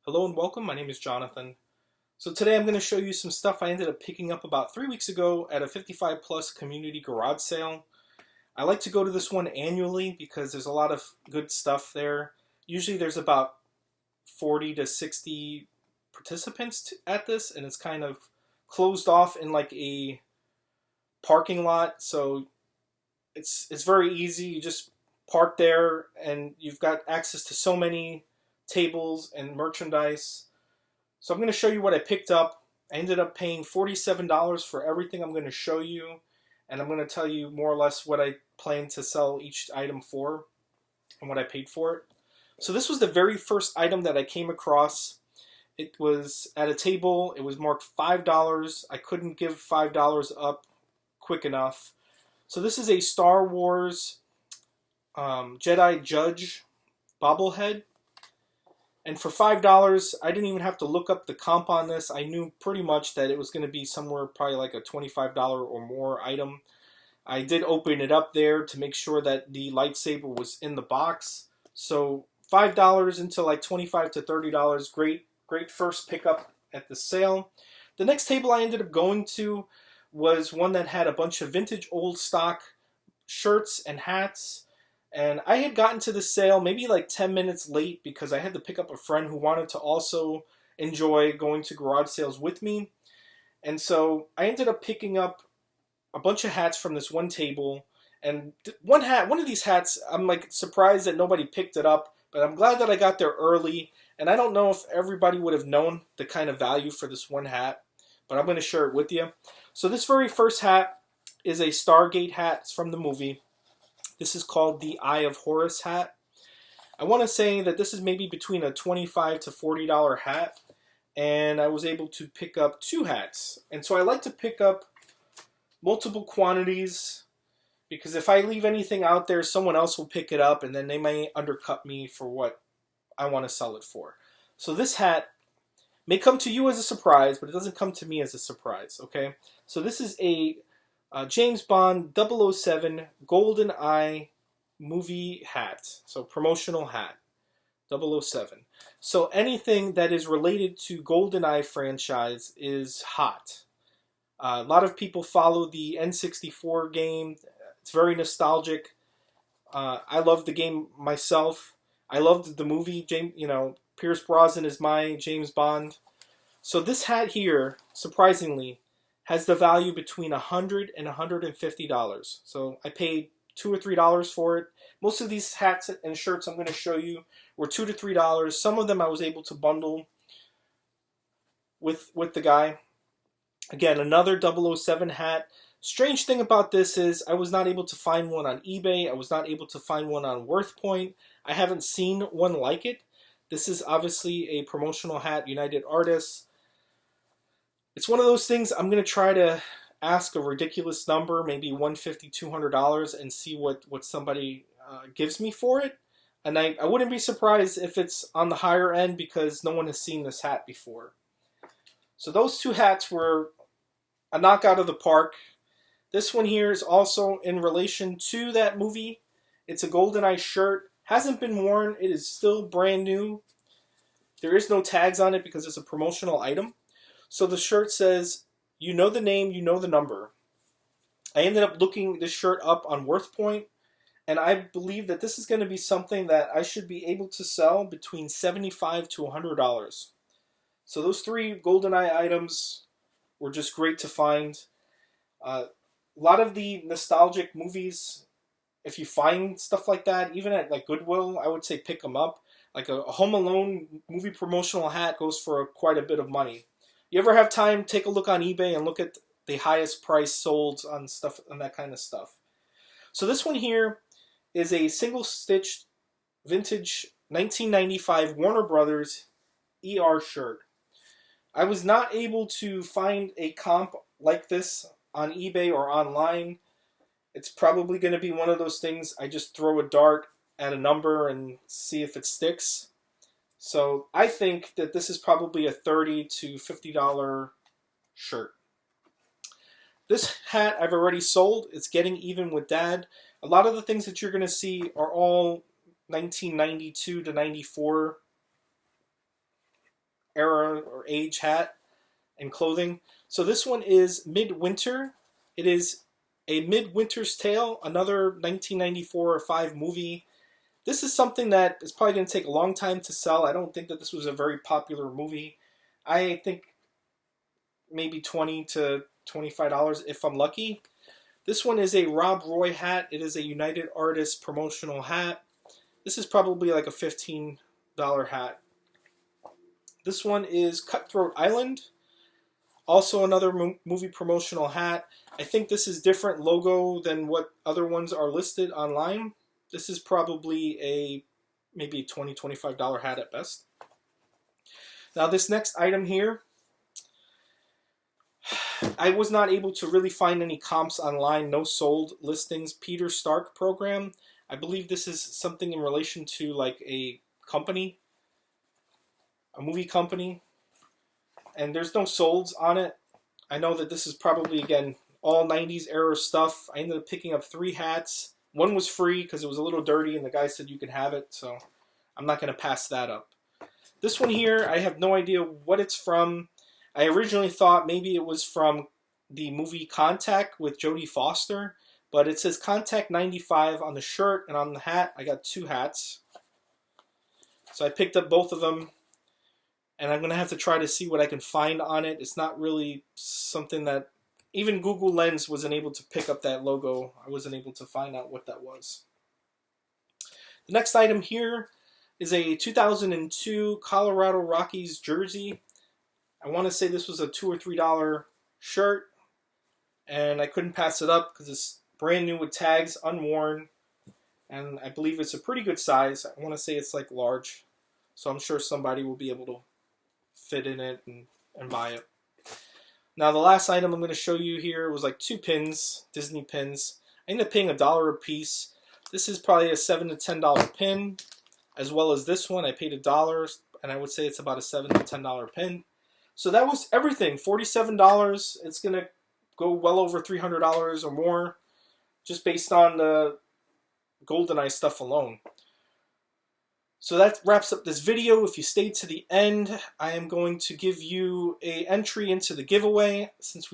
Hello and welcome. My name is Jonathan. So today I'm going to show you some stuff I ended up picking up about 3 weeks ago at a 55 plus community garage sale. I like to go to this one annually because there's a lot of good stuff there. Usually there's about 40 to 60 participants at this, and it's kind of closed off in like a parking lot, so it's very easy. You just park there and you've got access to so many tables and merchandise. So I'm going to show you what I picked up. I ended up paying $47 for everything I'm going to show you, and I'm going to tell you more or less what I plan to sell each item for and what I paid for it. So this was the very first item that I came across. It was at a table. It was marked $5. I couldn't give $5 up quick enough. So this is a Star Wars Jedi Judge bobblehead. And for $5, I didn't even have to look up the comp on this. I knew pretty much that it was going to be somewhere probably like a $25 or more item. I did open it up there to make sure that the lightsaber was in the box. So $5 into like $25 to $30. Great first pickup at the sale. The next table I ended up going to was one that had a bunch of vintage old stock shirts and hats. And I had gotten to the sale maybe like 10 minutes late because I had to pick up a friend who wanted to also enjoy going to garage sales with me. And so I ended up picking up a bunch of hats from this one table. And one of these hats, I'm like surprised that nobody picked it up, but I'm glad that I got there early. And I don't know if everybody would have known the kind of value for this one hat, but I'm going to share it with you. So this very first hat is a Stargate hat. It's from the movie. This is called the Eye of Horus hat. I want to say that this is maybe between a $25 to $40 hat, and I was able to pick up two hats. And so I like to pick up multiple quantities because if I leave anything out there, someone else will pick it up, and then they may undercut me for what I want to sell it for. So this hat may come to you as a surprise, but it doesn't come to me as a surprise, okay? So this is a James Bond 007 Golden Eye movie hat. So promotional hat. 007. So anything that is related to GoldenEye franchise is hot. A lot of people follow the N64 game. It's very nostalgic. I love the game myself. I loved the movie. Pierce Brosnan is my James Bond. So this hat here, surprisingly, has the value between $100 and $150. So I paid $2 or $3 for it. Most of these hats and shirts I'm going to show you were $2 to $3. Some of them I was able to bundle with the guy. Again, another 007 hat. Strange thing about this is I was not able to find one on eBay. I was not able to find one on WorthPoint. I haven't seen one like it. This is obviously a promotional hat, United Artists. It's one of those things I'm going to try to ask a ridiculous number, maybe $150, $200, and see what somebody gives me for it. And I wouldn't be surprised if it's on the higher end because no one has seen this hat before. So those two hats were a knockout of the park. This one here is also in relation to that movie. It's a GoldenEye shirt. Hasn't been worn. It is still brand new. There is no tags on it because it's a promotional item. So the shirt says, you know the name, you know the number. I ended up looking this shirt up on WorthPoint, and I believe that this is going to be something that I should be able to sell between $75 to $100. So those three GoldenEye items were just great to find. A lot of the nostalgic movies, if you find stuff like that, even at like Goodwill, I would say pick them up. Like a Home Alone movie promotional hat goes for quite a bit of money. You ever have time, take a look on eBay and look at the highest price sold on stuff and that kind of stuff. So this one here is a single-stitched vintage 1995 Warner Brothers ER shirt. I was not able to find a comp like this on eBay or online. It's probably going to be one of those things I just throw a dart at a number and see if it sticks. So I think that this is probably a $30 to $50 shirt. This hat I've already sold. It's getting even with Dad. A lot of the things that you're going to see are all 1992 to 94 era or age hat and clothing. So this one is Midwinter. It is A Midwinter's Tale, another 1994 or 5 movie. This is something that is probably going to take a long time to sell. I don't think that this was a very popular movie. I think maybe $20 to $25 if I'm lucky. This one is a Rob Roy hat. It is a United Artists promotional hat. This is probably like a $15 hat. This one is Cutthroat Island. Also another movie promotional hat. I think this is different logo than what other ones are listed online. This is probably a maybe $20, $25 hat at best. Now this next item here, I was not able to really find any comps online, no sold listings. Peter Stark program. I believe this is something in relation to like a company, a movie company. And there's no solds on it. I know that this is probably, again, all 90s era stuff. I ended up picking up 3 hats. One was free because it was a little dirty and the guy said you can have it. So I'm not going to pass that up. This one here, I have no idea what it's from. I originally thought maybe it was from the movie Contact with Jodie Foster. But it says Contact 95 on the shirt and on the hat. I got 2 hats. So I picked up both of them. And I'm going to have to try to see what I can find on it. It's not really something that even Google Lens wasn't able to pick up that logo. I wasn't able to find out what that was. The next item here is a 2002 Colorado Rockies jersey. I want to say this was a $2 or $3 shirt. And I couldn't pass it up because it's brand new with tags, unworn. And I believe it's a pretty good size. I want to say it's like large. So I'm sure somebody will be able to fit in it and buy it. Now the last item I'm going to show you here was like 2 pins, Disney pins. I ended up paying $1 a piece. This is probably a $7 to $10 pin, as well as this one. I paid $1, and I would say it's about a $7 to $10 pin. So that was everything, $47. It's going to go well over $300 or more, just based on the GoldenEye stuff alone. So that wraps up this video. If you stayed to the end, I am going to give you an entry into the giveaway. Since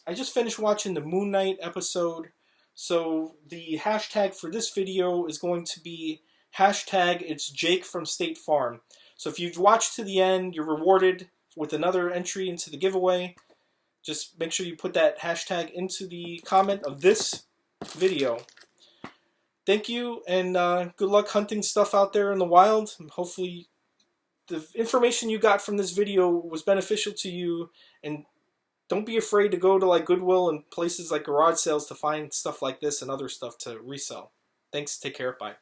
I just finished watching the Moon Knight episode, so the hashtag for this video is going to be #It's Jake from State Farm. So if you've watched to the end, you're rewarded with another entry into the giveaway. Just make sure you put that hashtag into the comment of this video. Thank you, and good luck hunting stuff out there in the wild. Hopefully the information you got from this video was beneficial to you, and don't be afraid to go to like Goodwill and places like garage sales to find stuff like this and other stuff to resell. Thanks, take care, bye.